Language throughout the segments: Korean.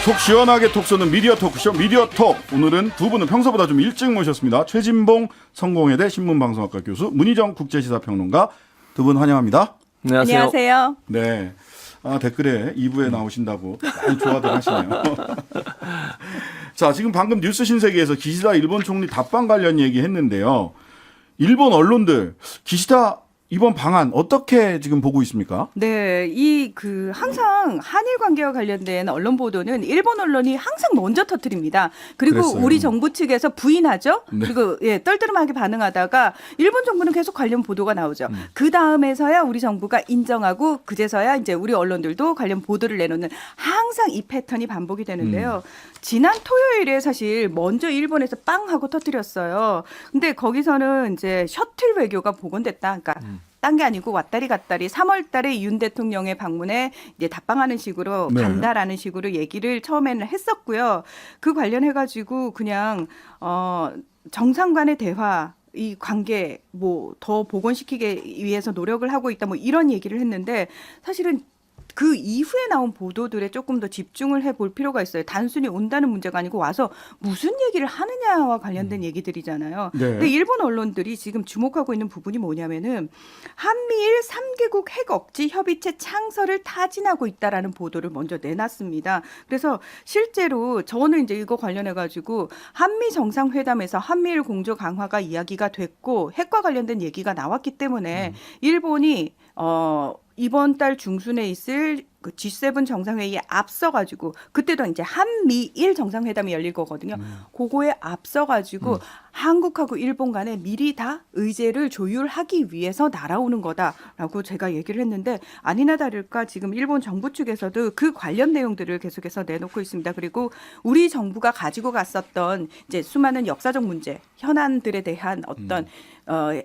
속 시원하게 톡 쏘는 미디어 토크쇼 미디어톡. 오늘은 두 분은 평소보다 좀 일찍 모셨습니다. 최진봉 성공회대 신문방송학과 교수, 문희정 국제시사평론가 두 분 환영합니다. 안녕하세요. 안녕하세요. 네. 댓글에 2부에 나오신다고 많이 좋아들 하시네요. 자, 지금 방금 뉴스 신세계에서 기시다 일본 총리 답방 관련 얘기했는데요. 일본 언론들 기시다 이번 방안 어떻게 지금 보고 있습니까? 네, 항상 한일 관계와 관련된 언론 보도는 일본 언론이 항상 먼저 터뜨립니다. 그리고 그랬어요. 우리 정부 측에서 부인하죠. 네. 그리고 떨떠름하게 반응하다가 일본 정부는 계속 관련 보도가 나오죠. 그 다음에서야 우리 정부가 인정하고 그제서야 이제 우리 언론들도 관련 보도를 내놓는 항상 이 패턴이 반복이 되는데요. 지난 토요일에 사실 먼저 일본에서 빵 하고 터뜨렸어요. 근데 거기서는 이제 셔틀 외교가 복원됐다. 그러니까 딴 게 아니고 왔다리 갔다리 3월 달에 윤 대통령의 방문에 이제 답방하는 식으로 네. 간다라는 식으로 얘기를 처음에는 했었고요. 그 관련해 가지고 그냥 정상 간의 대화 이 관계 뭐 더 복원시키기 위해서 노력을 하고 있다 뭐 이런 얘기를 했는데 사실은 그 이후에 나온 보도들에 조금 더 집중을 해볼 필요가 있어요. 단순히 온다는 문제가 아니고 와서 무슨 얘기를 하느냐와 관련된 얘기들이잖아요. 네. 근데 일본 언론들이 지금 주목하고 있는 부분이 뭐냐면은 한미일 3개국 핵 억지 협의체 창설을 타진하고 있다라는 보도를 먼저 내놨습니다. 그래서 실제로 저는 이제 이거 관련해 가지고 한미 정상회담에서 한미일 공조 강화가 이야기가 됐고 핵과 관련된 얘기가 나왔기 때문에 일본이 이번 달 중순에 있을 그 G7 정상회의에 앞서가지고 그때도 이제 한미일 정상회담이 열릴 거거든요. 그거에 앞서가지고 한국하고 일본 간에 미리 다 의제를 조율하기 위해서 날아오는 거다라고 제가 얘기를 했는데 아니나 다를까 지금 일본 정부 측에서도 그 관련 내용들을 계속해서 내놓고 있습니다. 그리고 우리 정부가 가지고 갔었던 이제 수많은 역사적 문제, 현안들에 대한 어떤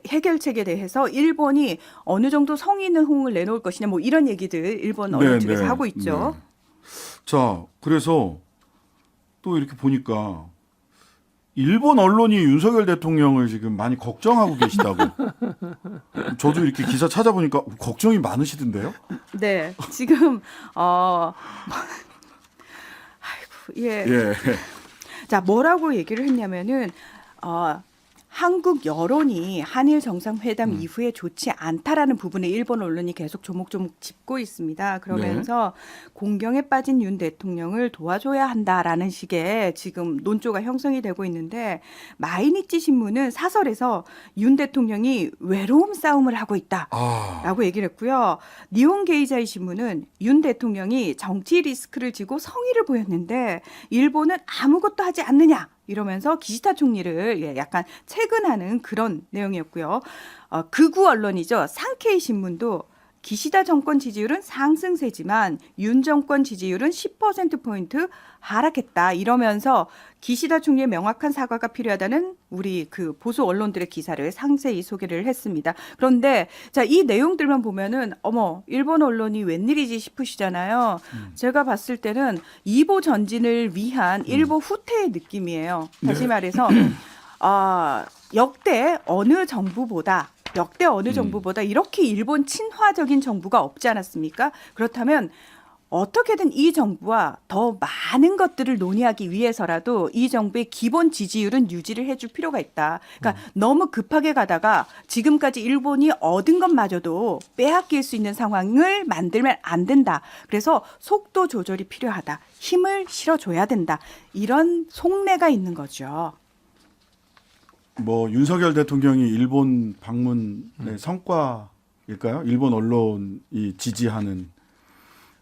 해결책에 대해서 일본이 어느 정도 성의 있는 호응을 내놓을 것이냐 뭐 이런 얘기들 일본 언론 측에서 하고 있죠. 네. 자, 그래서 또 이렇게 보니까 일본 언론이 윤석열 대통령을 지금 많이 걱정하고 계시다고. 저도 이렇게 기사 찾아보니까 걱정이 많으시던데요? 네, 지금 아이고 예. 예. 자, 뭐라고 얘기를 했냐면은 한국 여론이 한일 정상회담 이후에 좋지 않다라는 부분에 일본 언론이 계속 조목조목 짚고 있습니다. 그러면서 공경에 빠진 윤 대통령을 도와줘야 한다라는 식의 지금 논조가 형성이 되고 있는데 마이니치 신문은 사설에서 윤 대통령이 외로움 싸움을 하고 있다라고 얘기를 했고요. 니혼 게이자이 신문은 윤 대통령이 정치 리스크를 지고 성의를 보였는데 일본은 아무것도 하지 않느냐. 이러면서 기시다 총리를 약간 체근하는 그런 내용이었고요. 극우 언론이죠. 상케이 신문도 기시다 정권 지지율은 상승세지만 윤 정권 지지율은 10%포인트 하락했다. 이러면서 기시다 총리의 명확한 사과가 필요하다는 우리 그 보수 언론들의 기사를 상세히 소개를 했습니다. 그런데 자, 이 내용들만 보면은 어머, 일본 언론이 웬일이지 싶으시잖아요. 제가 봤을 때는 이보 전진을 위한 일보 후퇴의 느낌이에요. 다시 말해서 역대 어느 정부보다 이렇게 일본 친화적인 정부가 없지 않았습니까? 그렇다면 어떻게든 이 정부와 더 많은 것들을 논의하기 위해서라도 이 정부의 기본 지지율은 유지를 해줄 필요가 있다. 그러니까 너무 급하게 가다가 지금까지 일본이 얻은 것마저도 빼앗길 수 있는 상황을 만들면 안 된다. 그래서 속도 조절이 필요하다. 힘을 실어줘야 된다. 이런 속내가 있는 거죠. 뭐 윤석열 대통령이 일본 방문의 성과일까요? 일본 언론이 지지하는.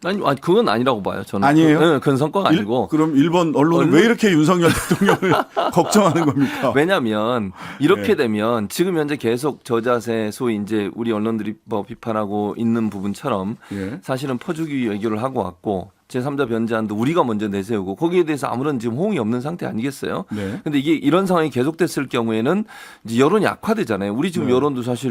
아니, 그건 아니라고 봐요. 저는. 아니에요? 네, 그건 성과가 아니고. 그럼 일본 언론은 왜 이렇게 윤석열 대통령을 걱정하는 겁니까? 왜냐하면 이렇게 네. 되면 지금 현재 계속 저자세 소위 이제 우리 언론들이 뭐 비판하고 있는 부분처럼 예. 사실은 퍼주기 외교를 하고 왔고 제3자 변제안도 우리가 먼저 내세우고 거기에 대해서 아무런 지금 호응이 없는 상태 아니겠어요? 네. 근데 이게 이런 상황이 계속됐을 경우에는 이제 여론이 악화되잖아요. 우리 지금 네. 여론도 사실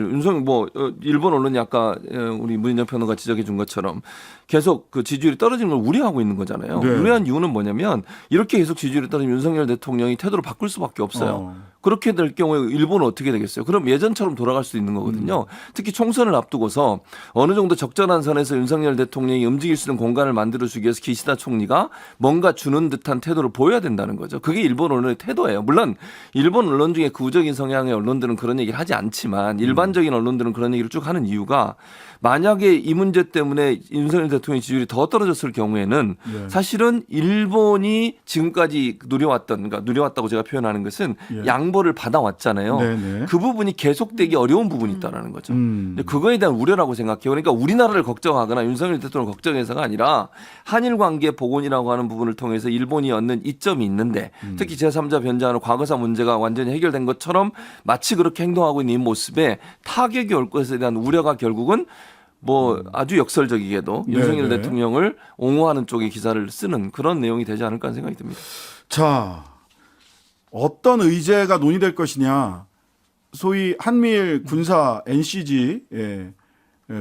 일본 언론이 아까 우리 문희정 평론가 지적해 준 것처럼 계속 그 지지율이 떨어지는 걸 우려하고 있는 거잖아요. 네. 우려한 이유는 뭐냐면 이렇게 계속 지지율이 떨어지면 윤석열 대통령이 태도를 바꿀 수밖에 없어요. 그렇게 될 경우에 일본은 어떻게 되겠어요? 그럼 예전처럼 돌아갈 수 있는 거거든요. 특히 총선을 앞두고서 어느 정도 적절한 선에서 윤석열 대통령이 움직일 수 있는 공간을 만들어주기 위해서 기시다 총리가 뭔가 주는 듯한 태도를 보여야 된다는 거죠. 그게 일본 언론의 태도예요. 물론 일본 언론 중에 구적인 성향의 언론들은 그런 얘기를 하지 않지만 일반적인 언론들은 그런 얘기를 쭉 하는 이유가 만약에 이 문제 때문에 윤석열 대통령의 지지율이 더 떨어졌을 경우에는 예. 사실은 일본이 지금까지 누려왔던, 그러니까 누려왔다고 제가 표현하는 것은 예. 양보를 받아왔잖아요. 네네. 그 부분이 계속되기 어려운 부분이 있다라는 거죠. 음. 근데 그거에 대한 우려라고 생각해요. 그러니까 우리나라를 걱정하거나 윤석열 대통령을 걱정해서가 아니라 한일 관계 복원이라고 하는 부분을 통해서 일본이 얻는 이점이 있는데 특히 제3자 변제하는 과거사 문제가 완전히 해결된 것처럼 마치 그렇게 행동하고 있는 이 모습에 타격이 올 것에 대한 우려가 결국은 뭐 아주 역설적이게도 윤석열 네네. 대통령을 옹호하는 쪽의 기사를 쓰는 그런 내용이 되지 않을까 하는 생각이 듭니다. 자, 어떤 의제가 논의될 것이냐. 소위 한미일 군사 NCG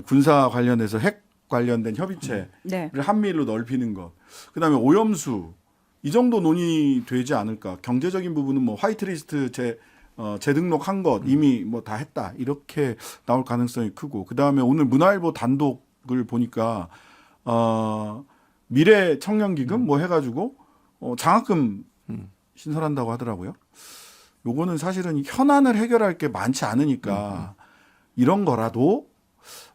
군사 관련해서 핵 관련된 협의체를 네. 한미일로 넓히는 것. 그다음에 오염수 이 정도 논의되지 않을까. 경제적인 부분은 뭐 화이트리스트 재등록한 것 이미 뭐 다 했다 이렇게 나올 가능성이 크고 그다음에 오늘 문화일보 단독을 보니까 미래 청년기금 뭐 해가지고 장학금 신설한다고 하더라고요. 요거는 사실은 현안을 해결할 게 많지 않으니까 이런 거라도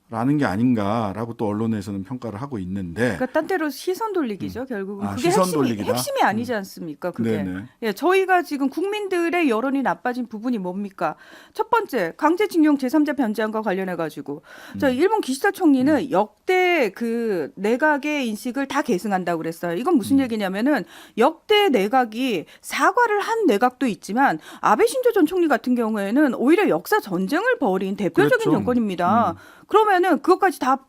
라는 게 아닌가라고 또 언론에서는 평가를 하고 있는데 그러니까 딴 데로 시선 돌리기죠. 결국은 아, 그게 시선 핵심이, 돌리기다? 핵심이 아니지 않습니까? 그게 네네. 예, 저희가 지금 국민들의 여론이 나빠진 부분이 뭡니까? 첫 번째 강제징용 제3자 변제안과 관련해 가지고 자 일본 기시다 총리는 역대 그 내각의 인식을 다 계승한다고 그랬어요. 이건 무슨 얘기냐면은 역대 내각이 사과를 한 내각도 있지만 아베 신조 전 총리 같은 경우에는 오히려 역사 전쟁을 벌인 대표적인 그렇죠. 정권입니다. 그러면은 그것까지 다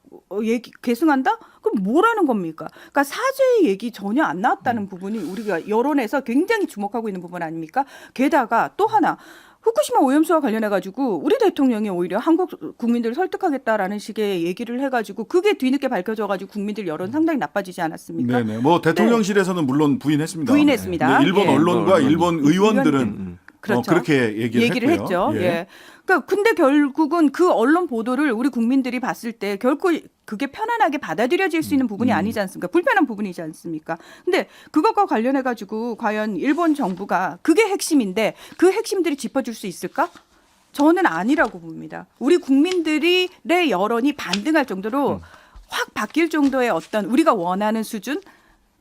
계승한다? 그럼 뭐라는 겁니까? 그러니까 사죄의 얘기 전혀 안 나왔다는 부분이 우리가 여론에서 굉장히 주목하고 있는 부분 아닙니까? 게다가 또 하나 후쿠시마 오염수와 관련해 가지고 우리 대통령이 오히려 한국 국민들을 설득하겠다라는 식의 얘기를 해가지고 그게 뒤늦게 밝혀져 가지고 국민들 여론 상당히 나빠지지 않았습니까? 네네. 뭐 대통령실에서는 물론 부인했습니다. 부인했습니다. 근데 일본 예. 언론과 일본 의원들은 그렇죠. 그렇게 얘기를 했죠. 했고요. 예. 그러니까 근데 결국은 그 언론 보도를 우리 국민들이 봤을 때 결코 그게 편안하게 받아들여질 수 있는 부분이 아니지 않습니까? 불편한 부분이지 않습니까? 근데 그것과 관련해 가지고 과연 일본 정부가 그게 핵심인데 그 핵심들이 짚어줄 수 있을까? 저는 아니라고 봅니다. 우리 국민들의 여론이 반등할 정도로 확 바뀔 정도의 어떤 우리가 원하는 수준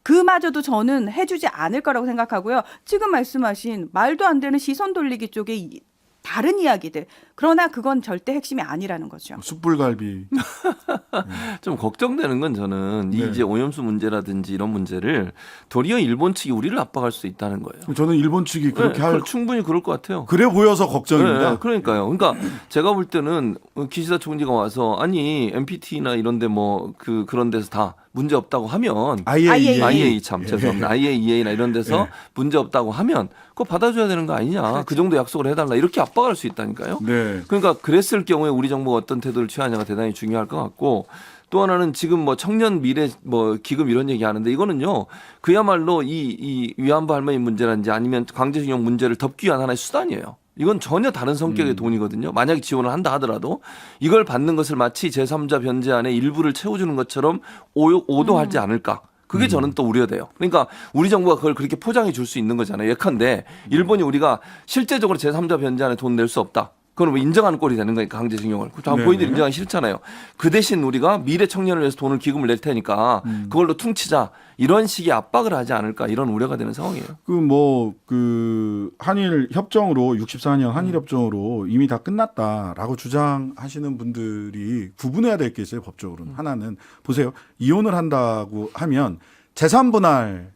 그마저도 저는 해주지 않을 거라고 생각하고요. 지금 말씀하신 말도 안 되는 시선 돌리기 쪽에 다른 이야기들. 그러나 그건 절대 핵심이 아니라는 거죠. 숯불갈비. 좀 걱정되는 건 저는 네. 이 이제 오염수 문제라든지 이런 문제를 도리어 일본 측이 우리를 압박할 수 있다는 거예요. 저는 일본 측이 그렇게 네, 할 충분히 그럴 것 같아요. 그래 보여서 걱정입니다. 네, 그러니까요. 그러니까 제가 볼 때는 기시다 총리가 와서 아니 NPT나 이런데 뭐 그런 데서 다 문제 없다고 하면 IAEA 참 죄송합니다. IAEA나 이런 데서 문제 없다고 하면 그거 받아줘야 되는 거 아니냐. 그렇죠. 그 정도 약속을 해달라 이렇게 압박할 수 있다니까요. 네. 그러니까 그랬을 경우에 우리 정부가 어떤 태도를 취하냐가 대단히 중요할 것 같고 또 하나는 지금 뭐 청년 미래 뭐 기금 이런 얘기 하는데 이거는요 그야말로 이 위안부 할머니 문제라든지 아니면 강제징용 문제를 덮기 위한 하나의 수단이에요. 이건 전혀 다른 성격의 돈이거든요. 만약에 지원을 한다 하더라도 이걸 받는 것을 마치 제3자 변제안의 일부를 채워주는 것처럼 오도하지 않을까. 그게 저는 또 우려돼요. 그러니까 우리 정부가 그걸 그렇게 포장해 줄 수 있는 거잖아요. 예컨대 일본이 우리가 실제적으로 제3자 변제안에 돈 낼 수 없다. 그건 뭐 인정하는 꼴이 되는 거니까 강제징용을. 본인들이 인정하기 싫잖아요. 그 대신 우리가 미래 청년을 위해서 돈을 기금을 낼 테니까 그걸로 퉁치자. 이런 식의 압박을 하지 않을까 이런 우려가 되는 상황이에요. 그 한일 협정으로 64년 한일 협정으로 이미 다 끝났다라고 주장하시는 분들이 구분해야 될 게 있어요. 법적으로는. 하나는 보세요. 이혼을 한다고 하면 재산분할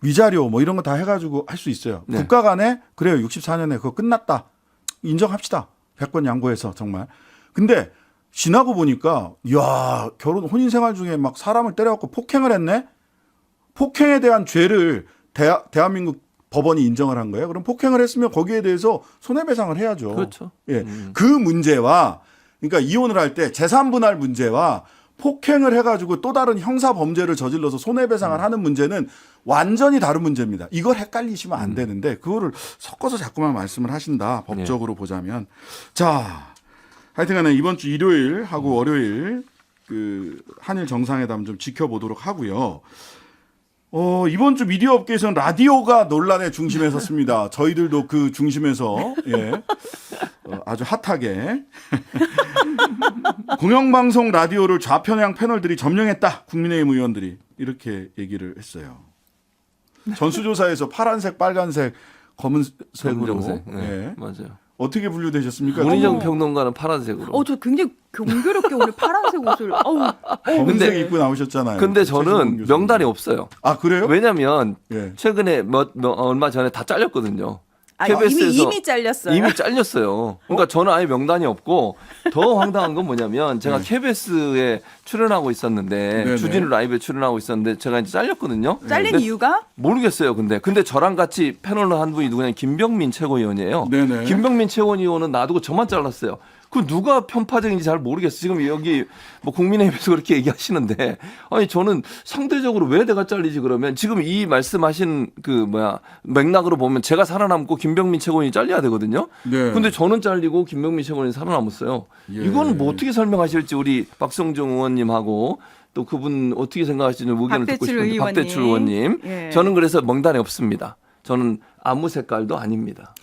위자료 뭐 이런 거 다 해가지고 할 수 있어요. 네. 국가 간에 그래요. 64년에 그거 끝났다. 인정합시다. 100번 양보해서 정말. 근데 지나고 보니까 이야 결혼 혼인 생활 중에 막 사람을 때려갖고 폭행을 했네. 폭행에 대한 죄를 대한민국 법원이 인정을 한 거예요. 그럼 폭행을 했으면 거기에 대해서 손해배상을 해야죠. 그렇죠. 예, 그 문제와 그러니까 이혼을 할 때 재산분할 문제와 폭행을 해가지고 또 다른 형사 범죄를 저질러서 손해배상을 하는 문제는 완전히 다른 문제입니다. 이걸 헷갈리시면 안 되는데 그거를 섞어서 자꾸만 말씀을 하신다. 법적으로 보자면. 자, 하여튼간에 이번 주 일요일하고 월요일 그 한일 정상회담 좀 지켜보도록 하고요. 이번 주 미디어 업계에서는 라디오가 논란의 중심에 섰습니다. 저희들도 그 중심에서 아주 핫하게 공영방송 라디오를 좌편향 패널들이 점령했다. 국민의힘 의원들이 이렇게 얘기를 했어요. 전수조사에서 파란색, 빨간색, 검은색으로 검정색. 네, 맞아요. 어떻게 분류되셨습니까? 문희정 평론가는 파란색으로. 저 굉장히 경교롭게 오늘 파란색 옷을. 검은색 입고 나오셨잖아요. 근데 최진봉 저는 교수님. 명단이 없어요. 아 그래요? 왜냐면 예. 최근에 얼마 전에 다 잘렸거든요. 이미 잘렸어요. 이미 잘렸어요. 그러니까 저는 아예 명단이 없고 더 황당한 건 뭐냐면 제가 KBS에 출연하고 있었는데 네네. 주진우 라이브에 출연하고 있었는데 제가 이제 잘렸거든요. 잘린 근데 이유가? 모르겠어요. 근데 저랑 같이 패널을 한 분이 누구냐면 김병민 최고위원이에요. 네네. 김병민 최고위원은 놔두고 저만 잘랐어요. 그 누가 편파적인지 잘 모르겠어요. 지금 여기 뭐 국민의힘에서 그렇게 얘기하시는데 아니 저는 상대적으로 왜 내가 잘리지 그러면 지금 이 말씀하신 맥락으로 보면 제가 살아남고 김병민 최고위원이 잘려야 되거든요. 네. 근데 저는 잘리고 김병민 최고위원이 살아남았어요. 예. 이거는 뭐 어떻게 설명하실지 우리 박성중 의원님하고 또 그분 어떻게 생각하시는지 의견을 듣고 박대출 싶은데 의원님. 박대출 의원님. 예. 저는 그래서 명단에 없습니다. 저는 아무 색깔도 아닙니다.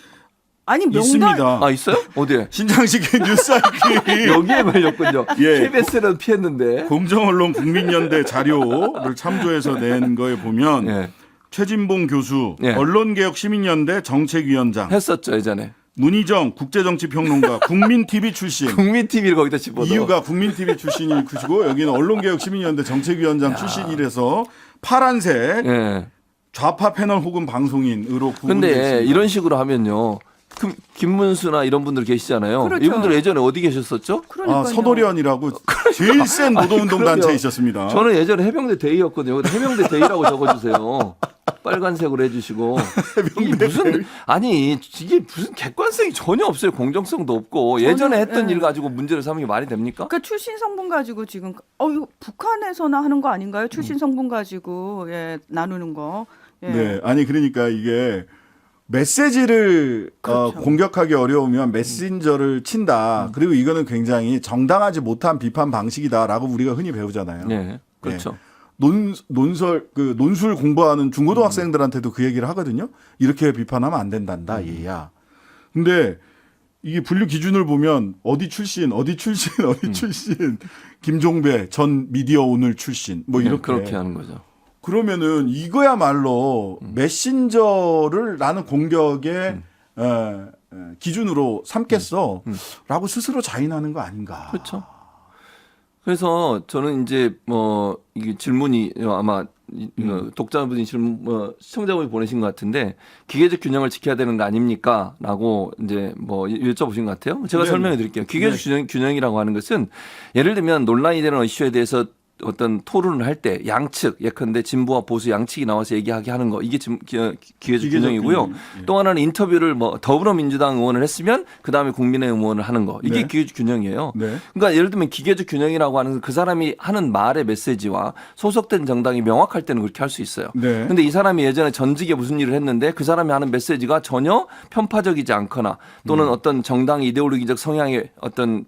아니 명단. 있습니다. 아 있어요? 어디에? 신장식의 뉴스아이키 여기에 걸렸군요. 예. KBS는 피했는데. 공정언론 국민연대 자료를 참조해서 낸 거에 보면 예. 최진봉 교수, 예. 언론개혁시민연대 정책위원장, 했었죠 예전에. 문희정 국제정치평론가, 국민TV 출신. 국민 TV를 거기다 집어넣어. 이유가 국민TV 출신이시고 여기는 언론개혁시민연대 정책위원장 출신이라서 파란색 예. 좌파 패널 혹은 방송인으로 근데 구분됐습니다. 이런 식으로 하면요. 김문수나 이런 분들 계시잖아요. 그렇죠. 이분들 예전에 어디 계셨었죠? 그러니까요. 서도련이라고 제일 센 노동운동 그럼요. 단체에 있었습니다. 저는 예전에 해병대 대위였거든요. 여기다 해병대 대위라고 적어주세요. 빨간색으로 해주시고. 이게 무슨 아니 이게 무슨 객관성이 전혀 없어요. 공정성도 없고 예전에 했던 예. 일 가지고 문제를 삼는 게 말이 됩니까? 그러니까 출신 성분 가지고 지금 이거 북한에서나 하는 거 아닌가요? 출신 성분 가지고 나누는 거. 예. 네, 아니 그러니까 이게 메시지를 그렇죠. 공격하기 어려우면 메신저를 친다. 그리고 이거는 굉장히 정당하지 못한 비판 방식이다라고 우리가 흔히 배우잖아요. 네, 그렇죠. 논술 공부하는 중고등학생들한테도 그 얘기를 하거든요. 이렇게 비판하면 안 된단다, 얘야. 근데 이게 분류 기준을 보면 어디 출신, 김종배 전 미디어 오늘 출신, 뭐 네, 이렇게 그렇게 하는 거죠. 그러면은 이거야말로 메신저를 나는 공격의 기준으로 삼겠어라고 스스로 자인하는 거 아닌가. 그렇죠. 그래서 저는 이제 이게 질문이 아마 독자분이 시청자분이 보내신 것 같은데 기계적 균형을 지켜야 되는 거 아닙니까?라고 이제 여쭤보신 것 같아요. 제가 네. 설명해 드릴게요. 기계적 균형이라고 하는 것은 예를 들면 논란이 되는 이슈에 대해서 어떤 토론을 할 때 양측 예컨대 진보와 보수 양측이 나와서 얘기하게 하는 거 이게 기계적 균형이고요. 균형. 예. 또 하나는 인터뷰를 더불어민주당 의원을 했으면 그다음에 국민의힘 의원을 하는 거 이게 네. 기계적 균형이에요. 네. 그러니까 예를 들면 기계적 균형이라고 하는 그 사람이 하는 말의 메시지와 소속된 정당이 명확할 때는 그렇게 할 수 있어요. 네. 근데 이 사람이 예전에 전직에 무슨 일을 했는데 그 사람이 하는 메시지가 전혀 편파적이지 않거나 또는 어떤 정당의 이데올로기적 성향에 어떤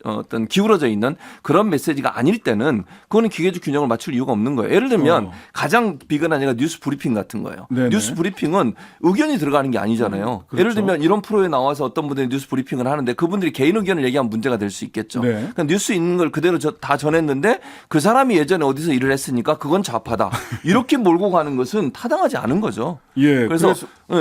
어떤 기울어져 있는 그런 메시지가 아닐 때는 그거는 기계적 균형을 맞출 이유가 없는 거예요. 예를 들면 가장 비근한 예가 뉴스 브리핑 같은 거예요. 네네. 뉴스 브리핑은 의견이 들어가는 게 아니잖아요. 그렇죠. 예를 들면 이런 프로에 나와서 어떤 분들이 뉴스 브리핑을 하는데 그분들이 개인 의견을 얘기하면 문제가 될 수 있겠죠. 네. 그러니까 뉴스 있는 걸 그대로 다 전했는데 그 사람이 예전에 어디서 일을 했으니까 그건 좌파다. 이렇게 몰고 가는 것은 타당하지 않은 거죠. 예. 그래서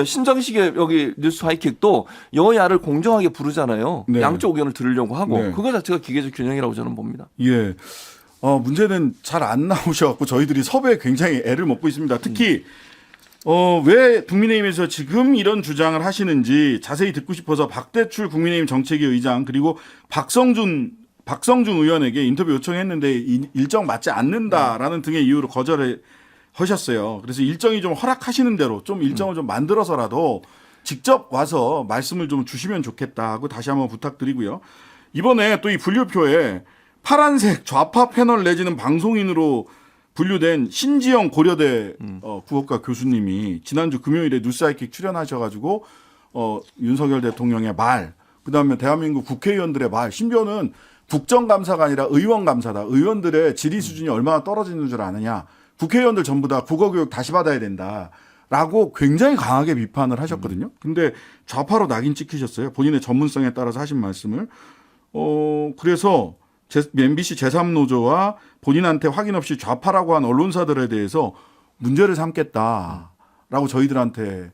신정식의 여기 뉴스 하이킥도 여야를 공정하게 부르잖아요. 네. 양쪽 의견을 들으려고 하고 네. 그거 자체가 기계적 균형이라고 저는 봅니다. 예. 문제는 잘 안 나오셔갖고 저희들이 섭외에 굉장히 애를 먹고 있습니다. 특히 왜 국민의힘에서 지금 이런 주장을 하시는지 자세히 듣고 싶어서 박대출 국민의힘 정책위 의장 그리고 박성준 의원에게 인터뷰 요청했는데 일정 맞지 않는다라는 등의 이유로 거절을 하셨어요. 그래서 일정이 좀 허락하시는 대로 좀 일정을 좀 만들어서라도 직접 와서 말씀을 좀 주시면 좋겠다 하고 다시 한번 부탁드리고요. 이번에 또 이 분류표에 파란색 좌파 패널 내지는 방송인으로 분류된 신지영 고려대 국어과 교수님이 지난주 금요일에 뉴스하이킥 출연하셔가지고 윤석열 대통령의 말, 그다음에 대한민국 국회의원들의 말, 심지어는 국정감사가 아니라 의원감사다. 의원들의 지리 수준이 얼마나 떨어지는 줄 아느냐. 국회의원들 전부 다 국어교육 다시 받아야 된다라고 굉장히 강하게 비판을 하셨거든요. 근데 좌파로 낙인 찍히셨어요. 본인의 전문성에 따라서 하신 말씀을. 그래서 MBC 제3노조와 본인한테 확인 없이 좌파라고 한 언론사들에 대해서 문제를 삼겠다라고 저희들한테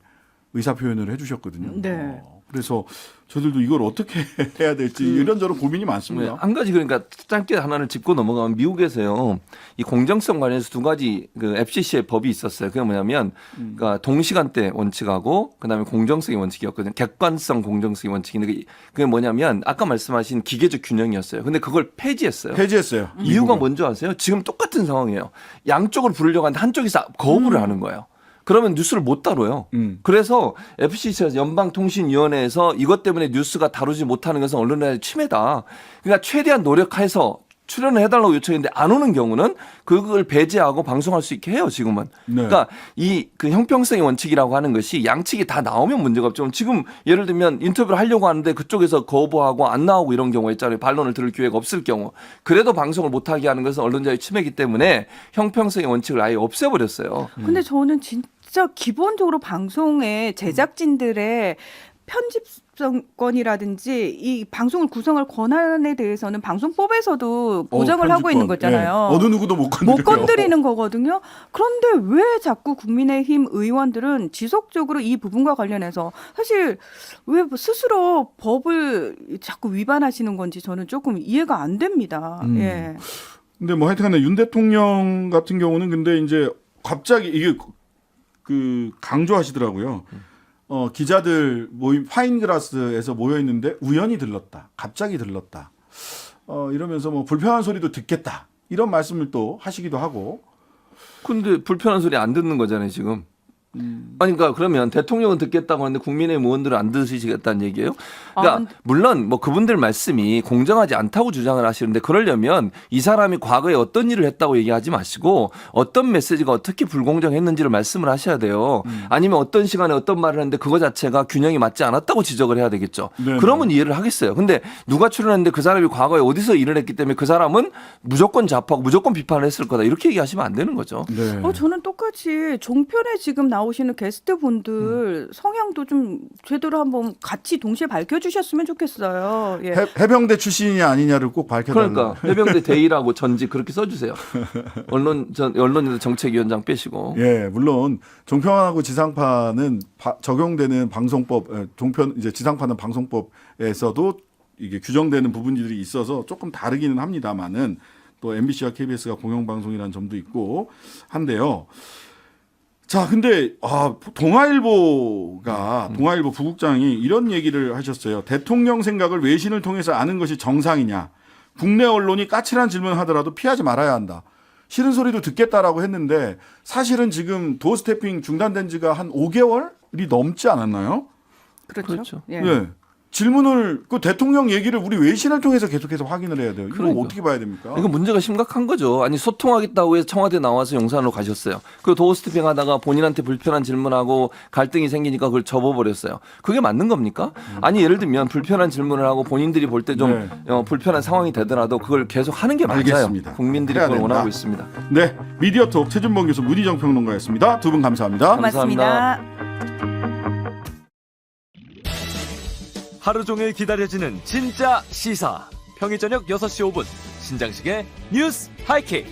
의사표현을 해주셨거든요. 네. 그래서 저들도 이걸 어떻게 해야 될지 이런저런 고민이 많습니다. 네, 한 가지 그러니까 짧게 하나를 짚고 넘어가면 미국에서요 이 공정성 관련해서 두 가지 그 FCC의 법이 있었어요. 그게 뭐냐면 그러니까 동시간대 원칙하고 그다음에 공정성의 원칙이었거든요. 객관성 공정성의 원칙인데 그게 뭐냐면 아까 말씀하신 기계적 균형이었어요. 근데 그걸 폐지했어요. 폐지했어요. 이유가 뭔지 아세요? 지금 똑같은 상황이에요. 양쪽으로 부르려고 하는데 한쪽에서 거부를 하는 거예요. 그러면 뉴스를 못 다뤄요. 그래서 FCC에서 연방통신위원회에서 이것 때문에 뉴스가 다루지 못하는 것은 언론의 침해다. 그러니까 최대한 노력해서 출연을 해달라고 요청했는데 안 오는 경우는 그걸 배제하고 방송할 수 있게 해요, 지금은. 네. 그러니까 이 그 형평성의 원칙이라고 하는 것이 양측이 다 나오면 문제가 없죠. 지금 예를 들면 인터뷰를 하려고 하는데 그쪽에서 거부하고 안 나오고 이런 경우가 있잖아요. 반론을 들을 기회가 없을 경우. 그래도 방송을 못하게 하는 것은 언론자의 침해이기 때문에 형평성의 원칙을 아예 없애버렸어요. 근데 저는 진짜 기본적으로 방송의 제작진들의 편집권이라든지 이 방송을 구성할 권한에 대해서는 방송법에서도 보장을 하고 있는 거잖아요. 네. 어느 누구도 못 건드려요. 못 건드리는 거거든요. 그런데 왜 자꾸 국민의힘 의원들은 지속적으로 이 부분과 관련해서 사실 왜 스스로 법을 자꾸 위반하시는 건지 저는 조금 이해가 안 됩니다. 예. 근데 뭐 하여튼간에 윤 대통령 같은 경우는 근데 이제 갑자기 이게 그 강조하시더라고요. 기자들 모임 파인그라스에서 모여 있는데 우연히 들렀다. 갑자기 들렀다. 이러면서 뭐 불편한 소리도 듣겠다. 이런 말씀을 또 하시기도 하고. 근데 불편한 소리 안 듣는 거잖아요, 지금. 아니, 그러니까 그러면 대통령은 듣겠다고 하는데 국민의힘 의원들은 안 들으시겠다는 얘기예요? 그러니까 물론 뭐 그분들 말씀이 공정하지 않다고 주장을 하시는데 그러려면 이 사람이 과거에 어떤 일을 했다고 얘기하지 마시고 어떤 메시지가 어떻게 불공정했는지를 말씀을 하셔야 돼요. 아니면 어떤 시간에 어떤 말을 했는데 그거 자체가 균형이 맞지 않았다고 지적을 해야 되겠죠. 네네. 그러면 이해를 하겠어요. 근데 누가 출연했는데 그 사람이 과거에 어디서 일을 했기 때문에 그 사람은 무조건 좌파고 무조건 비판을 했을 거다. 이렇게 얘기하시면 안 되는 거죠. 네. 저는 똑같이 종편에 지금 나오시는 게스트분들 성향도 좀 제대로 한번 같이 동시에 밝혀주셨으면 좋겠어요. 예. 해병대 출신이 아니냐를 꼭 밝혀달라. 그러니까 해병대 대위라고 전직 그렇게 써주세요. 언론인들 정책위원장 빼시고. 예, 물론 종편하고 지상파는 적용되는 방송법, 종편 이제 지상파는 방송법에서도 이게 규정되는 부분들이 있어서 조금 다르기는 합니다만은 또 MBC와 KBS가 공영방송이라는 점도 있고 한데요. 자, 근데 동아일보 부국장이 이런 얘기를 하셨어요. 대통령 생각을 외신을 통해서 아는 것이 정상이냐. 국내 언론이 까칠한 질문을 하더라도 피하지 말아야 한다. 싫은 소리도 듣겠다라고 했는데 사실은 지금 도어 스태핑 중단된 지가 한 5개월이 넘지 않았나요? 그렇죠. 예. 네. 질문을 그 대통령 얘기를 우리 외신을 통해서 계속해서 확인을 해야 돼요. 이거 그러니까. 어떻게 봐야 됩니까? 이거 문제가 심각한 거죠. 아니 소통하겠다고 해서 청와대 나와서 용산으로 가셨어요. 그 도어스태핑 하다가 본인한테 불편한 질문하고 갈등이 생기니까 그걸 접어버렸어요. 그게 맞는 겁니까? 아니 예를 들면 불편한 질문을 하고 본인들이 볼 때 좀 불편한 상황이 되더라도 그걸 계속 하는 게 맞아요. 알겠습니다. 국민들이 해야 그걸 된다. 원하고 있습니다. 네, 미디어톡 최준범 교수 문희정 평론가였습니다. 두 분 감사합니다. 고맙습니다. 하루 종일 기다려지는 진짜 시사. 평일 저녁 6시 5분 신장식의 뉴스 하이킥.